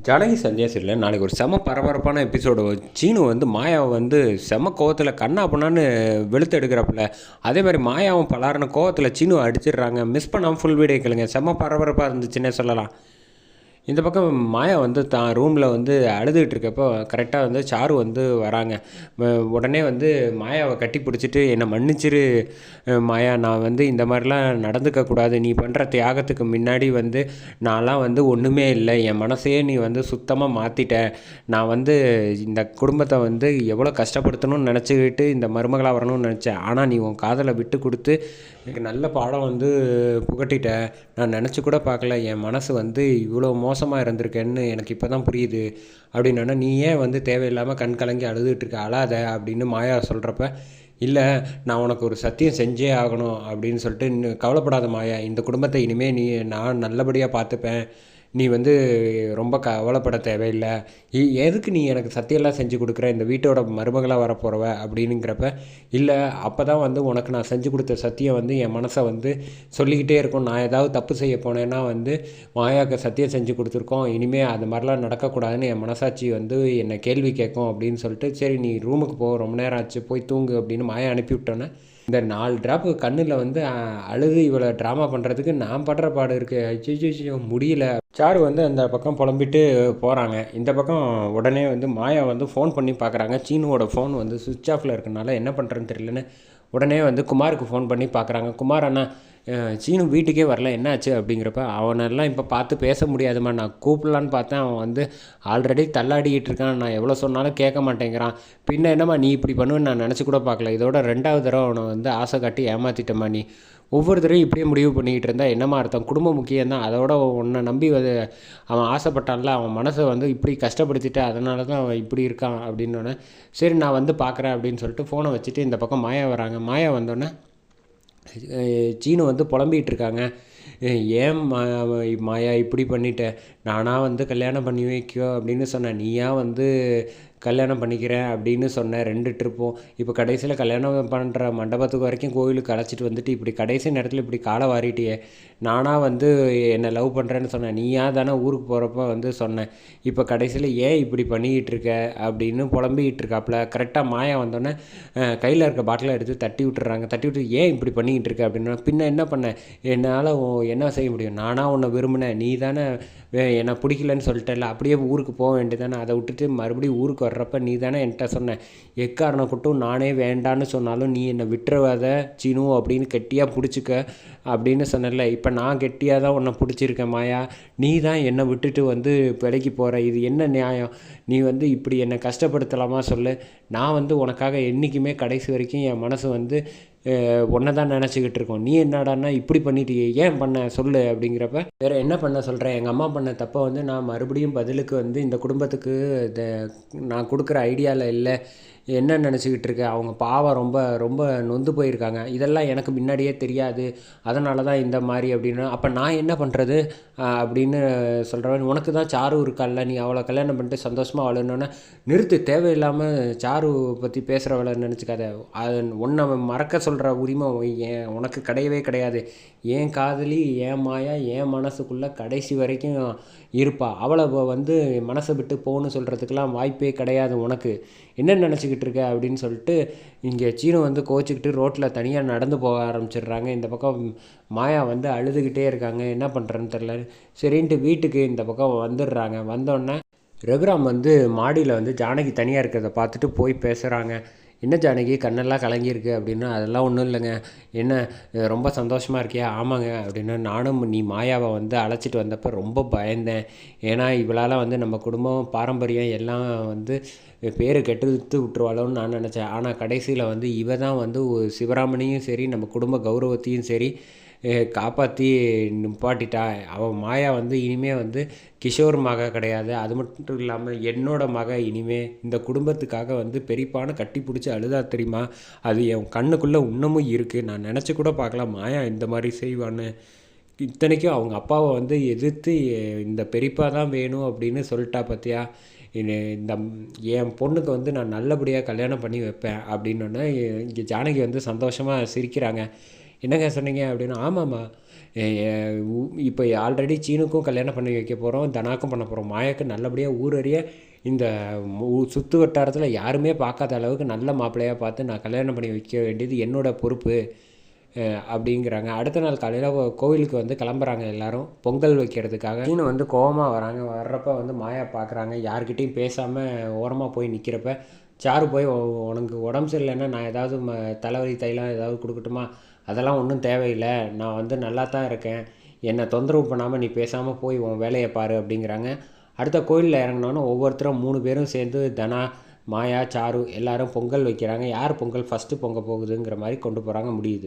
ஜானகி சந்தியாசிரியில் நாளைக்கு ஒரு செம பரபரப்பான எபிசோடு. சீனு வந்து மாயாவை வந்து செம கோவத்தில் கண்ணா பண்ணான்னு வெளுத்து எடுக்கிறப்பல, அதே மாதிரி மாயாவும் பலாருன கோவத்தில் சீனு அடிச்சிடுறாங்க. மிஸ் பண்ணாமல் ஃபுல் வீடியோ கேளுங்க, செம பரபரப்பாக இருந்துச்சுன்னே சொல்லலாம். இந்த பக்கம் மாயா வந்து தான் ரூமில் வந்து அழுதுகிட்டு இருக்கப்போ கரெக்டாக வந்து சாரு வந்து வராங்க. உடனே வந்து மாயாவை கட்டி பிடிச்சிட்டு, என்னை மன்னிச்சிரு மாயா, நான் வந்து இந்த மாதிரிலாம் நடந்துக்கக்கூடாது. நீ பண்ணுற தியாகத்துக்கு முன்னாடி வந்து நான்லாம் வந்து ஒன்றுமே இல்லை. என் மனசையே நீ வந்து சுத்தமாக மாற்றிட்ட. நான் வந்து இந்த குடும்பத்தை வந்து எவ்வளோ கஷ்டப்படுத்தணும்னு நினச்சிக்கிட்டு இந்த மருமகளாக வரணும்னு நினச்சேன். ஆனால் நீ உன் காதலை விட்டு கொடுத்து எனக்கு நல்ல பாடம் வந்து புகட்டிட்ட. நான் நினச்சி கூட பார்க்கல என் மனசு வந்து இவ்வளோ மோசமாக இருந்திருக்கேன்னு எனக்கு இப்போ தான் புரியுது அப்படின்னா, நீ ஏன் வந்து தேவையில்லாமல் கண் கலங்கி அழுதுகிட்டு இருக்க, அழாத அப்படின்னு மாயா சொல்கிறப்ப, இல்லை நான் உனக்கு ஒரு சத்தியம் செஞ்சே ஆகணும் அப்படின்னு சொல்லிட்டு, கவலைப்படாத மாயா, இந்த குடும்பத்தை இனிமேல் நான் நல்லபடியாக பார்த்துப்பேன். நீ வந்து ரொம்ப கவலைப்பட தேவையில்லை. எதுக்கு நீ எனக்கு சத்தியெல்லாம் செஞ்சு கொடுக்குற, இந்த வீட்டோட மருமகளாக வரப்போகிறவ அப்படின்னுங்கிறப்ப, இல்லை அப்போ தான் வந்து உனக்கு நான் செஞ்சு கொடுத்த சத்தியம் வந்து என் மனசை வந்து சொல்லிக்கிட்டே இருக்கும். நான் ஏதாவது தப்பு செய்ய போனேன்னா வந்து மாயாவுக்கு சத்தியம் செஞ்சு கொடுத்துருக்கோம், இனிமேல் அது மாதிரிலாம் நடக்கக்கூடாதுன்னு என் மனசாட்சி வந்து என்னை கேள்வி கேட்கும் அப்படின்னு சொல்லிட்டு, சரி நீ ரூமுக்கு போ, ரொம்ப நேரம் ஆச்சு, போய் தூங்கு அப்படின்னு மாயா அனுப்பி விட்டோன்னே, இந்த 4 ட்ராப்பு கண்ணில் வந்து அழுது இவ்வளோ ட்ராமா பண்ணுறதுக்கு நான் படுற பாடு இருக்குது. அச்சோ முடியல. சாரு வந்து அந்த பக்கம் புலம்பிட்டு போகிறாங்க. இந்த பக்கம் உடனே வந்து மாயா வந்து ஃபோன் பண்ணி பார்க்குறாங்க. சீனுவோட ஃபோன் வந்து சுவிட்ச் ஆஃபில் இருக்கனால என்ன பண்ணுறேன்னு தெரியலன்னு உடனே வந்து குமாருக்கு ஃபோன் பண்ணி பார்க்குறாங்க. குமார் அண்ணா, சீனு வீட்டுக்கே வரல, என்னாச்சு அப்படிங்கிறப்ப, அவனெல்லாம் இப்போ பார்த்து பேச முடியாதுமா, நான் கூப்பிடலான்னு பார்த்தேன், அவன் வந்து ஆல்ரெடி தள்ளாடிக்கிட்டு இருக்கான், நான் எவ்வளோ சொன்னாலும் கேட்க மாட்டேங்கிறான். பின்ன என்னம்மா நீ இப்படி பண்ணுவேன்னு நான் நினச்சி கூட பார்க்கல. இதோட 2வது தடவை அவனை வந்து ஆசை காட்டி ஏமாற்றிட்டம்மா. நீ ஒவ்வொரு தடவையும் இப்படியே முடிவு பண்ணிக்கிட்டு இருந்தால் என்னம்மா அர்த்தம்? குடும்பம் முக்கியம்தான், அதோட உன்னை நம்பி வந்து அவன் ஆசைப்பட்டான்ல, அவன் மனசை வந்து இப்படி கஷ்டப்படுத்திட்டு அதனால தான் அவன் இப்படி இருக்கான் அப்படின்னோடனே, சரி நான் வந்து பார்க்குறேன் அப்படின்னு சொல்லிட்டு ஃபோனை வச்சுட்டு இந்த பக்கம் மாயா வராங்க. மாயா வந்தோடனே சீனு வந்து புலம்பிகிட்டு இருக்காங்க. ஏன் மாயா இப்படி பண்ணிட்ட, நானாக வந்து கல்யாணம் பண்ணி வைக்கோ அப்படின்னு சொன்னேன், நீயா வந்து கல்யாணம் பண்ணிக்கிறேன் அப்படின்னு சொன்னேன் 2 ட்ரிப்பும். இப்போ கடைசியில் கல்யாணம் பண்ணுற மண்டபத்துக்கு வரைக்கும் கோவிலுக்கு அழைச்சிட்டு வந்துட்டு இப்படி கடைசி நேரத்தில் இப்படி காலை வாரிட்டியே. நானாக வந்து என்னை லவ் பண்ணுறேன்னு சொன்னேன், நீயா தானே ஊருக்கு போகிறப்ப வந்து சொன்னேன். இப்போ கடைசியில் ஏன் இப்படி பண்ணிக்கிட்டு இருக்க அப்படின்னு புலம்பிக்கிட்டு இருக்காப்புல. கரெக்டாக மாயா வந்தோடனே கையில் இருக்க பாட்டிலை எடுத்து தட்டி விட்டுறாங்க. தட்டி விட்டு ஏன் இப்படி பண்ணிக்கிட்டு இருக்க அப்படின்னா, பின்ன என்ன பண்ண, என்னால் என்ன செய்ய முடியும், நானாக உன்னை விரும்பினேன், நீ தானே என்னை பிடிக்கலன்னு சொல்லிட்டேல்ல, அப்படியே ஊருக்கு போக வேண்டியதானே. அதை விட்டுட்டு மறுபடியும் ஊருக்கு வர்றப்ப நீ தானே என்கிட்ட சொன்ன, எக்காரணம் கொட்டும் நானே வேண்டான்னு சொன்னாலும் நீ என்னை விட்டுறவாத சீனு அப்படின்னு கெட்டியாக பிடிச்சிக்க அப்படின்னு சொன்னல. இப்போ நான் கெட்டியாக தான் உன்னை பிடிச்சிருக்கேன் மாயா, நீ தான் என்னை விட்டுட்டு வந்து விலைக்கு போகிற, இது என்ன நியாயம்? நீ வந்து இப்படி என்னை கஷ்டப்படுத்தலாமா சொல்லு? நான் வந்து உனக்காக என்றைக்குமே கடைசி வரைக்கும் என் மனசு வந்து ஒன்றை தான் நினச்சிக்கிட்டு இருக்கோம். நீ என்னடான்னா இப்படி பண்ணிட்டியே, ஏன் பண்ண சொல்லு அப்படிங்கிறப்ப, வேறு என்ன பண்ண சொல்கிறேன், எங்கள் அம்மா பண்ண தப்பை வந்து நான் மறுபடியும் பதிலுக்கு வந்து இந்த குடும்பத்துக்கு நான் கொடுக்குற ஐடியாவில் இல்லை. என்ன நினச்சிக்கிட்டு இருக்க, அவங்க பாவம் ரொம்ப ரொம்ப நொந்து போயிருக்காங்க, இதெல்லாம் எனக்கு முன்னாடியே தெரியாது, அதனால தான் இந்த மாதிரி அப்படின்னா, அப்போ நான் என்ன பண்ணுறது அப்படின்னு சொல்கிறவன், உனக்கு தான் சாரு இருக்கால்ல, நீ அவளை கல்யாணம் பண்ணிட்டு சந்தோஷமாக வாழணுன்னா நிறுத்து, தேவையில்லாமல் சாரு பற்றி பேசுகிறவளை நினச்சிக்காத. அது உன்னை மறக்க சொல்கிற உரிமை உனக்கு கிடையவே கிடையாது. ஏன் காதலி, ஏன் மாயா, என் மனசுக்குள்ளே கடைசி வரைக்கும் இருப்பா. அவளை வந்து மனசை விட்டு போகணுன்னு சொல்கிறதுக்கெல்லாம் வாய்ப்பே கிடையாது உனக்கு. என்ன நினச்சிக்கிட்டு இருக்க அப்படின்னு சொல்லிட்டு இங்கே சீனு வந்து கோச்சிக்கிட்டு ரோட்டில் தனியாக நடந்து போக ஆரம்பிச்சிடுறாங்க. இந்த பக்கம் மாயா வந்து அழுதுகிட்டே இருக்காங்க, என்ன பண்ணுறேன்னு தெரில. சரின்ட்டு வீட்டுக்கு இந்த பக்கம் வந்துடுறாங்க. வந்தோடனே ரகுராம் வந்து மாடியில் வந்து ஜானகி தனியாக இருக்கிறத பார்த்துட்டு போய் பேசுகிறாங்க. என்ன ஜானகி கண்ணெல்லாம் கலங்கியிருக்கு அப்படின்னா, அதெல்லாம் ஒன்றும் இல்லைங்க, என்ன ரொம்ப சந்தோஷமாக இருக்கியா? ஆமாங்க அப்படின்னா, நானும் நீ மாயாவை வந்து அழைச்சிட்டு வந்தப்போ ரொம்ப பயந்தேன். ஏன்னா இவளால் வந்து நம்ம குடும்பம் பாரம்பரியம் எல்லாம் வந்து பேரை கெடுத்து விட்டுருவாளோன்னு நான் நினச்சேன். ஆனால் கடைசியில் வந்து இவ தான் வந்து சிவராமனையும் சரி நம்ம குடும்ப கௌரவத்தையும் சரி காப்பாற்றி நிப்பாட்டிட்டா. அவன் மாயா வந்து இனிமேல் வந்து கிஷோர் மக கிடையாது, அது மட்டும் இல்லாமல் என்னோட மக. இனிமேல் இந்த குடும்பத்துக்காக வந்து பெரியப்பான கட்டி பிடிச்சி அழுதா தெரியுமா, அது என் கண்ணுக்குள்ளே இன்னமும் இருக்குது. நான் நினச்சி கூட பார்க்கலாம் மாயா இந்த மாதிரி செய்வான்னு. இத்தனைக்கும் அவங்க அப்பாவை வந்து எதிர்த்து இந்த பெரியப்பா தான் வேணும் அப்படின்னு சொல்லிட்டா பார்த்தியா. இந்த என் பொண்ணுக்கு வந்து நான் நல்லபடியாக கல்யாணம் பண்ணி வைப்பேன் அப்படின்னோடனே இங்கே ஜானகி வந்து சந்தோஷமாக சிரிக்கிறாங்க. என்னங்க சொன்னீங்க அப்படின்னு. ஆமாம்மா, இப்போ ஆல்ரெடி சீனுக்கும் கல்யாணம் பண்ணி வைக்க போகிறோம், தனாக்கும் பண்ண போகிறோம். மாயாவுக்கு நல்லபடியாக ஊரறிய இந்த சுற்று வட்டாரத்தில் யாருமே பார்க்காத அளவுக்கு நல்ல மாப்பிள்ளையாக பார்த்து நான் கல்யாணம் பண்ணி வைக்க வேண்டியது என்னோட பொறுப்பு அப்படிங்கிறாங்க. அடுத்த நாள் காலையில் கோவிலுக்கு வந்து கிளம்புறாங்க எல்லாரும் பொங்கல் வைக்கிறதுக்காக. சீனு வந்து கோவமாக வராங்க. வர்றப்ப வந்து மாயா பார்க்குறாங்க. யார்கிட்டையும் பேசாமல் ஓரமாக போய் நிற்கிறப்ப சாரு போய் உனக்கு உடம்பு சரியில்லைன்னா நான் ஏதாவது தலைவலி தைலம் ஏதாவது கொடுக்கட்டுமா? அதெல்லாம் ஒன்றும் தேவையில்லை, நான் வந்து நல்லா தான் இருக்கேன், என்னை தொந்தரவு பண்ணாமல் நீ பேசாமல் போய் உன் வேலையை பாரு அப்படிங்கிறாங்க. அடுத்த கோயிலில் இறங்கினோன்னு ஒவ்வொருத்தரும் 3 பேரும் சேர்ந்து தனா, மாயா, சாரு எல்லாரும் பொங்கல் வைக்கிறாங்க. யார் பொங்கல் ஃபஸ்ட்டு பொங்க போகுதுங்கிற மாதிரி கொண்டு போகிறாங்க. முடியுது.